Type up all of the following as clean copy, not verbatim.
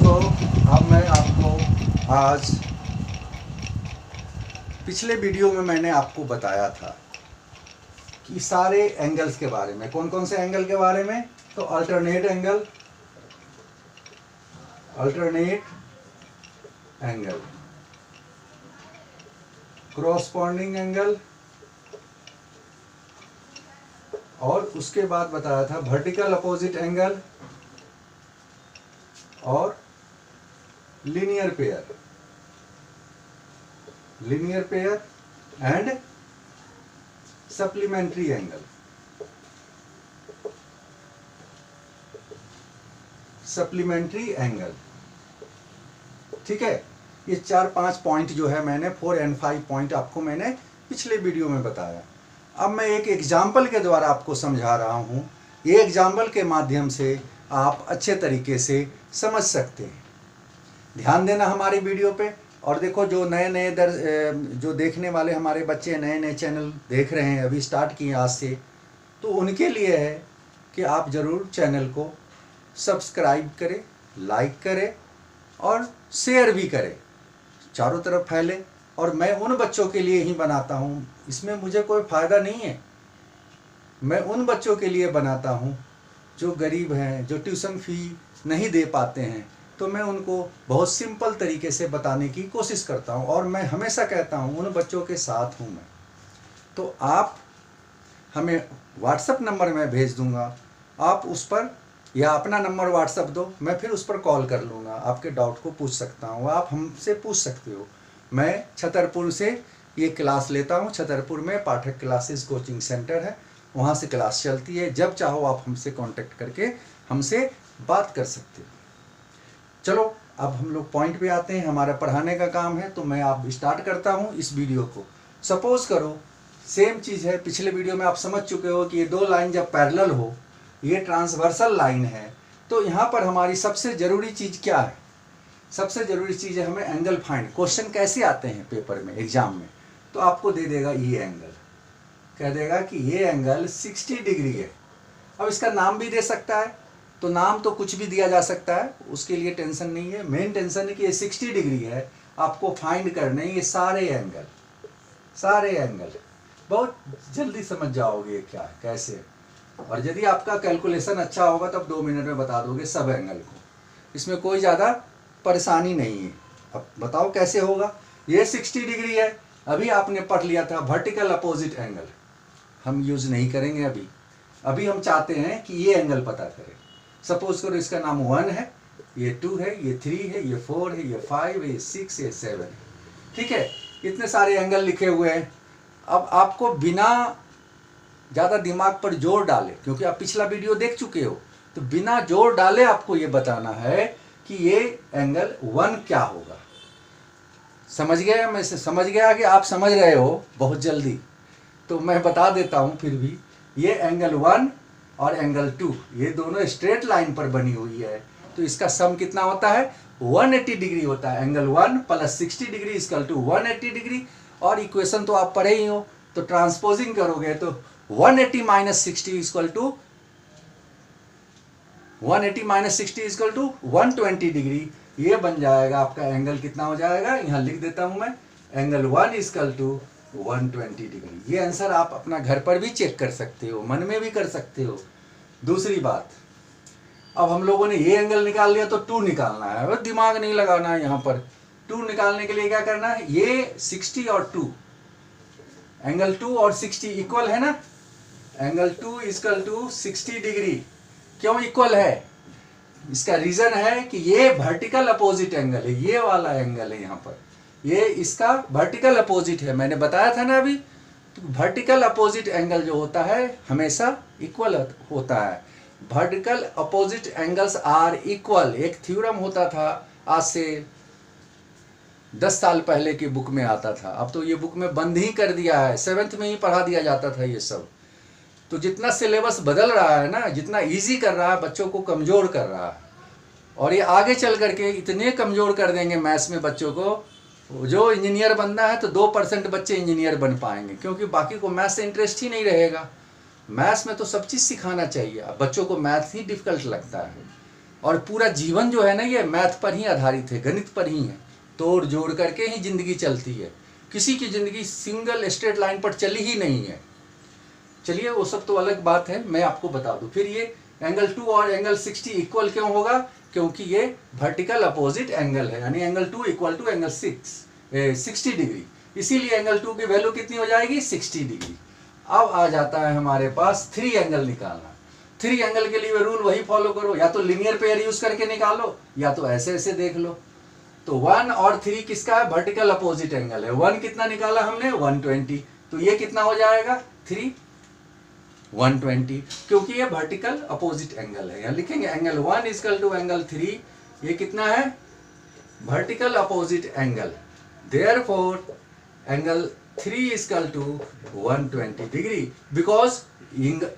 दोस्तों, अब मैं आपको आज पिछले वीडियो में मैंने आपको बताया था कि सारे एंगल्स के बारे में। कौन कौन से एंगल के बारे में? तो अल्टरनेट एंगल, क्रॉसपॉन्डिंग एंगल, और उसके बाद बताया था वर्टिकल अपोजिट एंगल और linear pair and supplementary angle. ठीक है, ये 4-5 पॉइंट जो है मैंने 4 and 5 पॉइंट आपको मैंने पिछले वीडियो में बताया। अब मैं एक एग्जाम्पल के द्वारा आपको समझा रहा हूँ। ये एग्जाम्पल के माध्यम से आप अच्छे तरीके से समझ सकते हैं। ध्यान देना हमारी वीडियो पे। और देखो, जो नए जो देखने वाले हमारे बच्चे नए चैनल देख रहे हैं, अभी स्टार्ट किए आज से, तो उनके लिए है कि आप ज़रूर चैनल को सब्सक्राइब करें, लाइक करें और शेयर भी करें, चारों तरफ फैले। और मैं उन बच्चों के लिए ही बनाता हूँ, इसमें मुझे कोई फ़ायदा नहीं है। मैं उन बच्चों के लिए बनाता हूँ जो गरीब हैं, जो ट्यूशन फ़ी नहीं दे पाते हैं, तो मैं उनको बहुत सिंपल तरीके से बताने की कोशिश करता हूँ। और मैं हमेशा कहता हूँ उन बच्चों के साथ हूँ मैं। तो आप हमें व्हाट्सएप नंबर मैं भेज दूँगा, आप उस पर या अपना नंबर व्हाट्सएप दो, मैं फिर उस पर कॉल कर लूँगा, आपके डाउट को पूछ सकता हूँ, आप हमसे पूछ सकते हो। मैं छतरपुर से ये क्लास लेता हूँ। छतरपुर में पाठक क्लासेस कोचिंग सेंटर है, वहाँ से क्लास चलती है। जब चाहो आप हमसे कांटेक्ट करके हमसे बात कर सकते हो। चलो, अब हम लोग पॉइंट पे आते हैं। हमारा पढ़ाने का काम है, तो मैं आप स्टार्ट करता हूँ इस वीडियो को। सपोज करो सेम चीज़ है, पिछले वीडियो में आप समझ चुके हो कि ये दो लाइन जब पैरेलल हो, ये ट्रांसवर्सल लाइन है, तो यहाँ पर हमारी सबसे ज़रूरी चीज़ क्या है? सबसे ज़रूरी चीज़ है हमें एंगल फाइंड। क्वेश्चन कैसे आते हैं पेपर में, एग्जाम में? तो आपको दे देगा ये एंगल, कह देगा कि ये एंगल 60 डिग्री है। अब इसका नाम भी दे सकता है, तो नाम तो कुछ भी दिया जा सकता है, उसके लिए टेंशन नहीं है। मेन टेंशन है कि ये 60 डिग्री है, आपको फाइंड करने ये सारे एंगल बहुत जल्दी समझ जाओगे ये क्या है, कैसे। और यदि आपका कैलकुलेशन अच्छा होगा तब 2 मिनट में बता दोगे सब एंगल को, इसमें कोई ज़्यादा परेशानी नहीं है। अब बताओ कैसे होगा। ये 60 डिग्री है, अभी आपने पढ़ लिया था वर्टिकल अपोजिट एंगल, हम यूज़ नहीं करेंगे अभी हम चाहते हैं कि ये एंगल पता करें। सपोज करो इसका नाम 1 है, ये 2 है, ये 3 है, ये 4 है, ये 5 है, ये 6 है, ये 7 है। ठीक है, इतने सारे एंगल लिखे हुए हैं। अब आपको बिना ज़्यादा दिमाग पर जोर डाले, क्योंकि आप पिछला वीडियो देख चुके हो, तो बिना जोर डाले आपको ये बताना है कि ये एंगल 1 क्या होगा। समझ गया? मैं समझ गया कि आप समझ रहे हो बहुत जल्दी, तो मैं बता देता हूँ फिर भी। ये एंगल 1 और एंगल 2 ये दोनों स्ट्रेट लाइन पर बनी हुई है, तो इसका सम कितना होता है? 180 डिग्री होता है। Angle 1 plus 60 degree equal to 180 degree. और इक्वेशन तो आप पढ़े ही हो, तो ट्रांसपोजिंग करोगे तो 180 माइनस 60 इक्वल टू 120 डिग्री। ये बन जाएगा आपका एंगल। कितना हो जाएगा? यहाँ लिख देता हूँ मैं, एंगल 1 इक्वल टू 120 डिग्री। ये आंसर आप अपना घर पर भी चेक कर सकते हो, मन में भी कर सकते हो। दूसरी बात, अब हम लोगों ने ये एंगल निकाल लिया तो 2 निकालना है, और दिमाग नहीं लगाना है यहाँ पर। 2 निकालने के लिए क्या करना है? ये 60 और 2, एंगल 2 और 60 इक्वल है ना। Angle 2 equal to 60 degree. क्यों इक्वल है? इसका रीजन है कि ये वर्टिकल अपोजिट एंगल है, ये वाला एंगल है यहाँ पर, ये इसका वर्टिकल अपोजिट है। मैंने बताया था ना अभी, तो वर्टिकल अपोजिट एंगल जो होता है हमेशा इक्वल होता है। Vertical opposite angles are equal, एक थ्योरम होता था, आज से 10 साल पहले की बुक में आता था। अब तो ये बुक में बंद ही कर दिया है, 7th में ही पढ़ा दिया जाता था ये सब। तो जितना सिलेबस बदल रहा है ना, जितना इजी कर रहा है, बच्चों को कमज़ोर कर रहा है। और ये आगे चल करके इतने कमज़ोर कर देंगे मैथ्स में बच्चों को। जो इंजीनियर बनना है तो 2% बच्चे इंजीनियर बन पाएंगे, क्योंकि बाकी को मैथ्स से इंटरेस्ट ही नहीं रहेगा। मैथ्स में तो सब चीज़ सिखाना चाहिए, अब बच्चों को मैथ्स ही डिफ़िकल्ट लगता है। और पूरा जीवन जो है ना ये मैथ पर ही आधारित है, गणित पर ही है, तोड़ जोड़ करके ही जिंदगी चलती है। किसी की जिंदगी सिंगल स्ट्रेट लाइन पर चली ही नहीं है। चलिए वो सब तो अलग बात है, मैं आपको बता दूं। फिर ये एंगल 2 और एंगल 60 इक्वल क्यों होगा? क्योंकि ये वर्टिकल अपोजिट एंगल है, यानी angle 2 equal to angle 60 degree. इसीलिए एंगल 2 की वैल्यू कितनी हो जाएगी? 60 डिग्री। अब आ जाता है हमारे पास 3 एंगल निकालना। 3 एंगल के लिए रूल वही फॉलो करो, या तो लीनियर पेयर यूज करके निकालो या तो ऐसे ऐसे देख लो। तो 1 और 3 किसका है? वर्टिकल अपोजिट एंगल है। 1 कितना निकाला हमने? 120। तो ये कितना हो जाएगा? 3 120, क्योंकि ये वर्टिकल अपोजिट एंगल है। यहाँ लिखेंगे एंगल 1 इक्वल टू एंगल 3, ये कितना है? Vertical opposite angle. Therefore angle 3 equal to 120 degree, because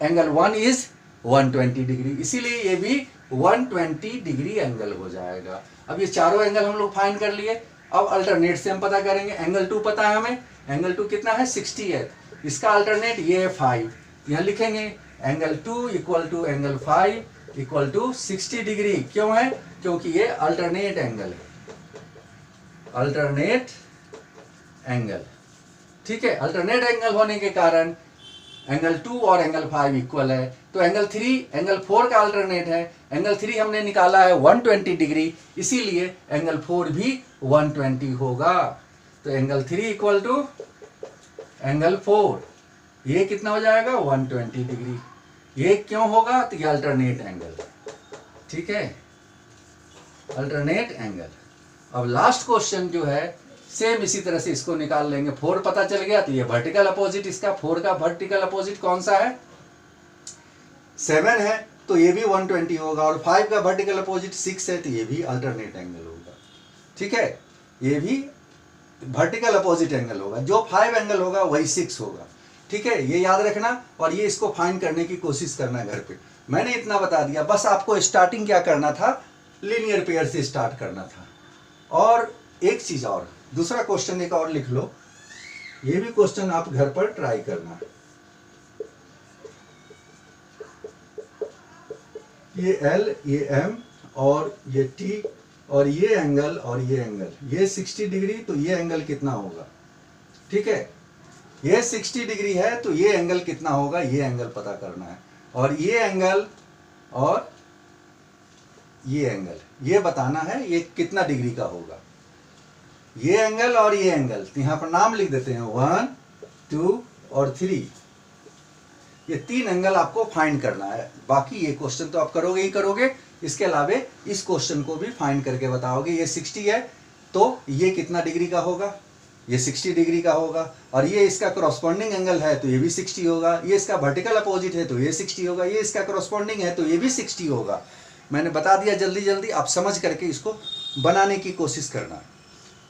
angle 1 is 120 degree, इसीलिए ये भी 120 डिग्री एंगल हो जाएगा। अब ये चारों एंगल हम लोग फाइंड कर लिए। अब अल्टरनेट से हम पता करेंगे। एंगल 2 पता है हमें, एंगल 2 कितना है? 60 है। इसका अल्टरनेट ये है 5। यहाँ लिखेंगे angle 2 equal to angle 5 equal to 60 degree. क्यों है? क्योंकि ये अल्टरनेट एंगल है, अल्टरनेट एंगल। ठीक है, अल्टरनेट एंगल होने के कारण एंगल 2 और एंगल 5 इक्वल है। तो एंगल 3 एंगल 4 का अल्टरनेट है। एंगल 3 हमने निकाला है 120 डिग्री, इसीलिए एंगल 4 भी 120 होगा। तो एंगल 3 इक्वल टू एंगल 4, ये कितना हो जाएगा? 120 डिग्री। ये क्यों होगा? तो ये अल्टरनेट एंगल। ठीक है, अल्टरनेट एंगल। अब लास्ट क्वेश्चन जो है सेम इसी तरह से इसको निकाल लेंगे। 4 पता चल गया, तो ये वर्टिकल अपोजिट, इसका 4 का वर्टिकल अपोजिट कौन सा है? 7 है, तो ये भी 120 होगा। और 5 का वर्टिकल अपोजिट 6 है, तो ये भी अल्टरनेट एंगल होगा। ठीक है, ये भी वर्टिकल अपोजिट एंगल होगा। जो 5 एंगल होगा वही 6 होगा। ठीक है, ये याद रखना और ये इसको फाइंड करने की कोशिश करना घर पे। मैंने इतना बता दिया, बस आपको स्टार्टिंग क्या करना था? लीनियर पेयर से स्टार्ट करना था। और एक चीज और, दूसरा क्वेश्चन एक और लिख लो, ये भी क्वेश्चन आप घर पर ट्राई करना। ये L, ये M और ये T और ये एंगल और ये एंगल, ये 60 डिग्री, तो ये एंगल कितना होगा? ठीक है, ये 60 डिग्री है, तो ये एंगल कितना होगा? ये एंगल पता करना है। और ये एंगल और ये एंगल, ये बताना है ये कितना डिग्री का होगा। ये एंगल और ये एंगल, तो यहां पर नाम लिख देते हैं 1, 2 और 3। ये 3 एंगल आपको फाइंड करना है। बाकी ये क्वेश्चन तो आप करोगे ही करोगे, इसके अलावे इस क्वेश्चन को भी फाइंड करके बताओगे। ये 60 है, तो ये कितना डिग्री का होगा? ये 60 डिग्री का होगा। और ये इसका करॉस्पॉन्डिंग एंगल है, तो ये भी 60 होगा। ये इसका वर्टिकल अपोजिट है, तो ये 60 होगा। ये इसका करॉस्पॉन्डिंग है, तो ये भी 60 होगा। मैंने बता दिया, जल्दी जल्दी आप समझ करके इसको बनाने की कोशिश करना।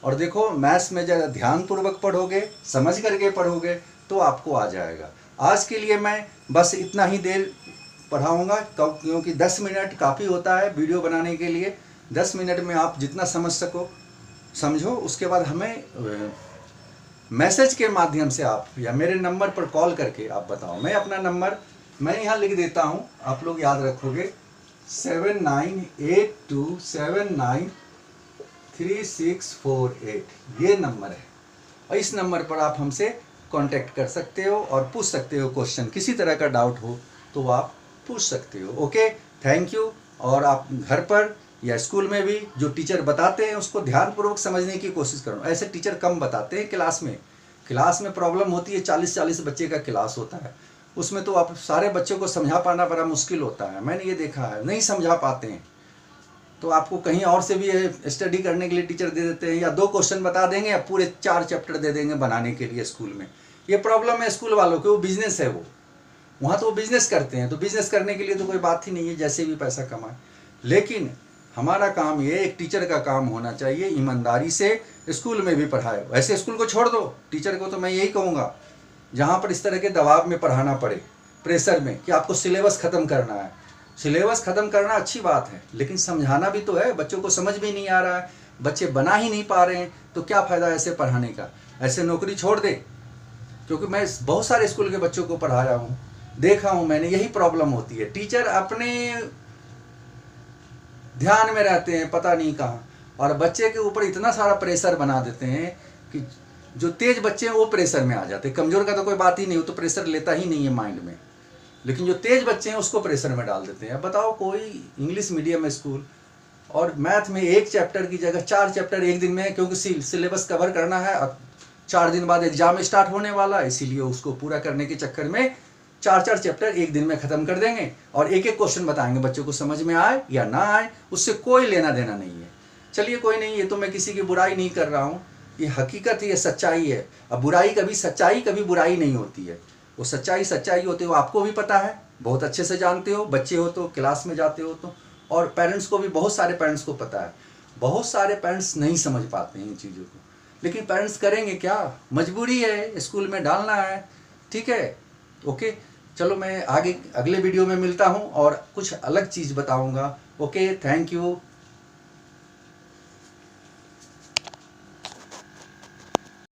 और देखो, मैथ्स में जरा ध्यानपूर्वक पढ़ोगे, समझ करके पढ़ोगे, तो आपको आ जाएगा। आज के लिए मैं बस इतना ही देर पढ़ाऊँगा, क्योंकि 10 मिनट काफ़ी होता है वीडियो बनाने के लिए। 10 मिनट में आप जितना समझ सको समझो। उसके बाद हमें मैसेज के माध्यम से आप या मेरे नंबर पर कॉल करके आप बताओ। मैं अपना नंबर मैं यहाँ लिख देता हूँ, आप लोग याद रखोगे, 7982793648, ये नंबर है। और इस नंबर पर आप हमसे कांटेक्ट कर सकते हो और पूछ सकते हो क्वेश्चन। किसी तरह का डाउट हो तो आप पूछ सकते हो। Okay, thank you. और आप घर पर या स्कूल में भी जो टीचर बताते हैं उसको ध्यानपूर्वक समझने की कोशिश करो। ऐसे टीचर कम बताते हैं क्लास में प्रॉब्लम होती है। 40-40 बच्चे का क्लास होता है, उसमें तो आप सारे बच्चों को समझा पाना बड़ा मुश्किल होता है। मैंने ये देखा है, नहीं समझा पाते हैं। तो आपको कहीं और से भी स्टडी करने के लिए टीचर दे देते हैं, या 2 क्वेश्चन बता देंगे या पूरे 4 चैप्टर दे देंगे बनाने के लिए स्कूल में। ये प्रॉब्लम है स्कूल वालों की, वो बिजनेस है, वो वहाँ तो वो बिजनेस करते हैं। तो बिजनेस करने के लिए तो कोई बात ही नहीं है, जैसे भी पैसा कमाए। लेकिन हमारा काम ये, एक टीचर का काम होना चाहिए ईमानदारी से स्कूल में भी पढ़ाए। वैसे स्कूल को छोड़ दो, टीचर को तो मैं यही कहूँगा, जहाँ पर इस तरह के दबाव में पढ़ाना पड़े, प्रेशर में, कि आपको सिलेबस ख़त्म करना है। सिलेबस ख़त्म करना अच्छी बात है, लेकिन समझाना भी तो है। बच्चों को समझ भी नहीं आ रहा है, बच्चे बना ही नहीं पा रहे हैं, तो क्या फ़ायदा ऐसे पढ़ाने का। ऐसे नौकरी छोड़ दे। क्योंकि मैं बहुत सारे स्कूल के बच्चों को पढ़ाया हूँ, देखा हूँ मैंने, यही प्रॉब्लम होती है। टीचर अपने ध्यान में रहते हैं पता नहीं कहाँ, और बच्चे के ऊपर इतना सारा प्रेशर बना देते हैं कि जो तेज बच्चे हैं वो प्रेशर में आ जाते हैं। कमज़ोर का तो कोई बात ही नहीं, वो तो प्रेशर लेता ही नहीं है माइंड में, लेकिन जो तेज बच्चे हैं उसको प्रेशर में डाल देते हैं। अब बताओ, कोई इंग्लिश मीडियम स्कूल और मैथ में एक चैप्टर की जगह 4 चैप्टर एक दिन में, क्योंकि सिलेबस कवर करना है, अब 4 दिन बाद एग्जाम स्टार्ट होने वाला है, इसीलिए उसको पूरा करने के चक्कर में 4 चैप्टर एक दिन में ख़त्म कर देंगे और एक एक क्वेश्चन बताएंगे, बच्चों को समझ में आए या ना आए उससे कोई लेना देना नहीं है। चलिए कोई नहीं, ये तो मैं किसी की बुराई नहीं कर रहा हूँ, ये हकीकत है, ये सच्चाई है। अब बुराई कभी सच्चाई कभी बुराई नहीं होती है, वो सच्चाई सच्चाई होती है, वो आपको भी पता है, बहुत अच्छे से जानते हो, बच्चे हो तो, क्लास में जाते हो तो, और पेरेंट्स को भी, बहुत सारे पेरेंट्स को पता है। बहुत सारे पेरेंट्स नहीं समझ पाते हैं इन चीज़ों को, लेकिन पेरेंट्स करेंगे क्या, मजबूरी है, स्कूल में डालना है। ठीक है, ओके, चलो मैं आगे अगले वीडियो में मिलता हूँ और कुछ अलग चीज़ बताऊँगा। Okay, thank you.